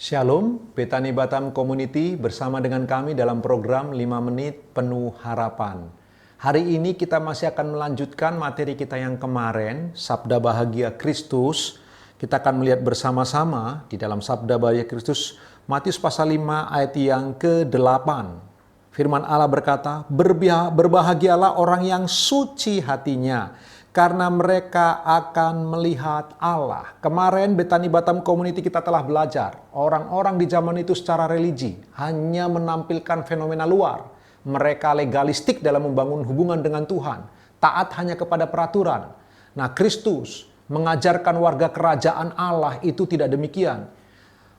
Shalom, Betani Batam Community bersama dengan kami dalam program 5 Menit Penuh Harapan. Hari ini kita masih akan melanjutkan materi kita yang kemarin, Sabda Bahagia Kristus. Kita akan melihat bersama-sama di dalam Sabda Bahagia Kristus, Matius pasal 5 ayat yang ke-8. Firman Allah berkata, berbahagialah orang yang suci hatinya, karena mereka akan melihat Allah. Kemarin Betani Batam Community kita telah belajar, orang-orang di zaman itu secara religi hanya menampilkan fenomena luar. Mereka legalistik dalam membangun hubungan dengan Tuhan, taat hanya kepada peraturan. Nah, Kristus mengajarkan warga kerajaan Allah itu tidak demikian.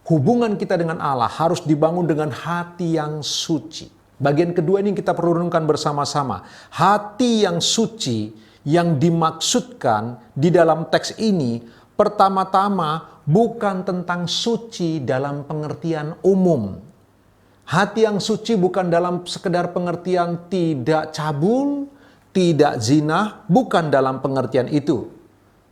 Hubungan kita dengan Allah harus dibangun dengan hati yang suci. Bagian kedua ini kita perlu renungkan bersama-sama. Hati yang suci yang dimaksudkan di dalam teks ini pertama-tama bukan tentang suci dalam pengertian umum. Hati yang suci bukan dalam sekedar pengertian tidak cabul, tidak zina, bukan dalam pengertian itu.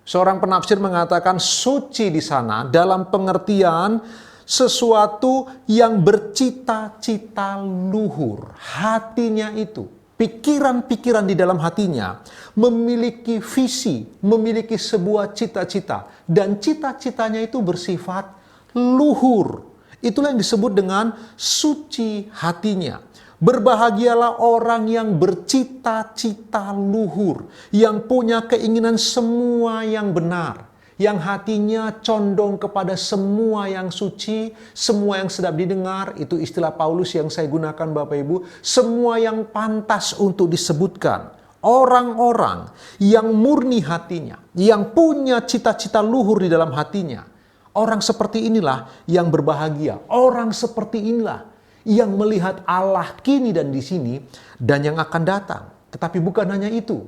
Seorang penafsir mengatakan suci di sana dalam pengertian sesuatu yang bercita-cita luhur. Hatinya itu, pikiran-pikiran di dalam hatinya memiliki visi, memiliki sebuah cita-cita. Dan cita-citanya itu bersifat luhur. Itulah yang disebut dengan suci hatinya. Berbahagialah orang yang bercita-cita luhur, yang punya keinginan semua yang benar, yang hatinya condong kepada semua yang suci, semua yang sedap didengar. Itu istilah Paulus yang saya gunakan Bapak Ibu. Semua yang pantas untuk disebutkan. Orang-orang yang murni hatinya, yang punya cita-cita luhur di dalam hatinya. Orang seperti inilah yang berbahagia. Orang seperti inilah yang melihat Allah kini dan di sini dan yang akan datang. Tetapi bukan hanya itu.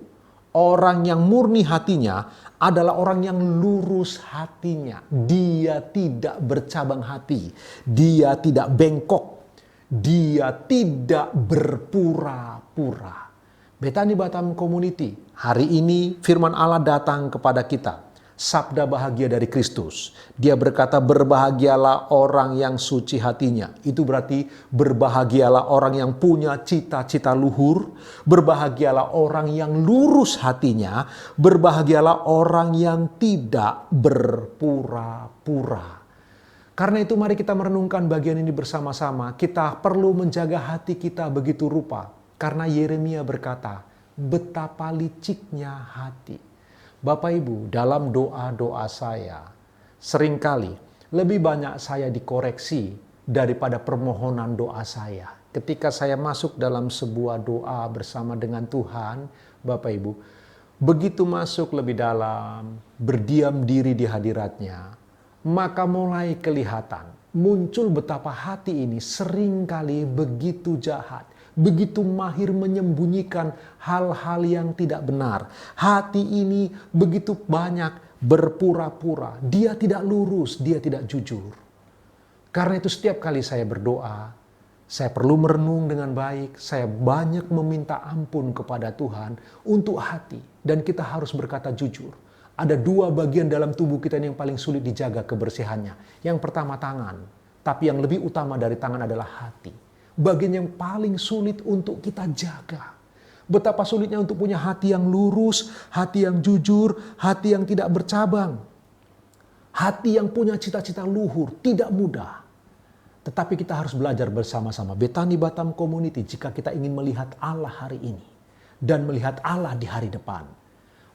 Orang yang murni hatinya adalah orang yang lurus hatinya. Dia tidak bercabang hati. Dia tidak bengkok. Dia tidak berpura-pura. Betani Batam Community, hari ini firman Allah datang kepada kita. Sabda bahagia dari Kristus. Dia berkata, berbahagialah orang yang suci hatinya. Itu berarti berbahagialah orang yang punya cita-cita luhur. Berbahagialah orang yang lurus hatinya. Berbahagialah orang yang tidak berpura-pura. Karena itu mari kita merenungkan bagian ini bersama-sama. Kita perlu menjaga hati kita begitu rupa. Karena Yeremia berkata, betapa liciknya hati. Bapak Ibu, dalam doa-doa saya, seringkali lebih banyak saya dikoreksi daripada permohonan doa saya. Ketika saya masuk dalam sebuah doa bersama dengan Tuhan, Bapak Ibu, begitu masuk lebih dalam, berdiam diri di hadiratnya, maka mulai kelihatan, muncul betapa hati ini seringkali begitu jahat. Begitu mahir menyembunyikan hal-hal yang tidak benar. Hati ini begitu banyak berpura-pura. Dia tidak lurus, dia tidak jujur. Karena itu setiap kali saya berdoa, saya perlu merenung dengan baik. Saya banyak meminta ampun kepada Tuhan untuk hati. Dan kita harus berkata jujur. Ada dua bagian dalam tubuh kita yang paling sulit dijaga kebersihannya. Yang pertama tangan. Tapi yang lebih utama dari tangan adalah hati. Bagian yang paling sulit untuk kita jaga. Betapa sulitnya untuk punya hati yang lurus, hati yang jujur, hati yang tidak bercabang. Hati yang punya cita-cita luhur, tidak mudah. Tetapi kita harus belajar bersama-sama. Betani Batam Community, jika kita ingin melihat Allah hari ini dan melihat Allah di hari depan,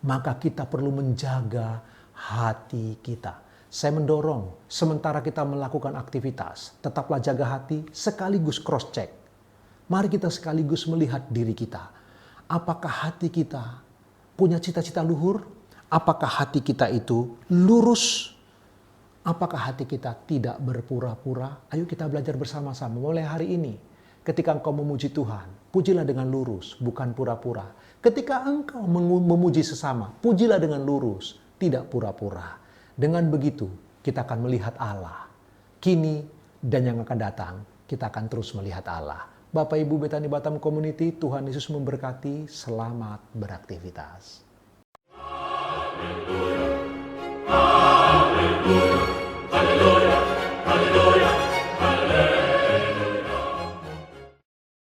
maka kita perlu menjaga hati kita. Saya mendorong, sementara kita melakukan aktivitas, tetaplah jaga hati sekaligus cross check. Mari kita sekaligus melihat diri kita. Apakah hati kita punya cita-cita luhur? Apakah hati kita itu lurus? Apakah hati kita tidak berpura-pura? Ayo kita belajar bersama-sama mulai hari ini. Ketika engkau memuji Tuhan, pujilah dengan lurus, bukan pura-pura. Ketika engkau memuji sesama, pujilah dengan lurus, tidak pura-pura. Dengan begitu, kita akan melihat Allah. Kini dan yang akan datang, kita akan terus melihat Allah. Bapak Ibu Betani Batam Community, Tuhan Yesus memberkati. Selamat beraktivitas. Haleluya.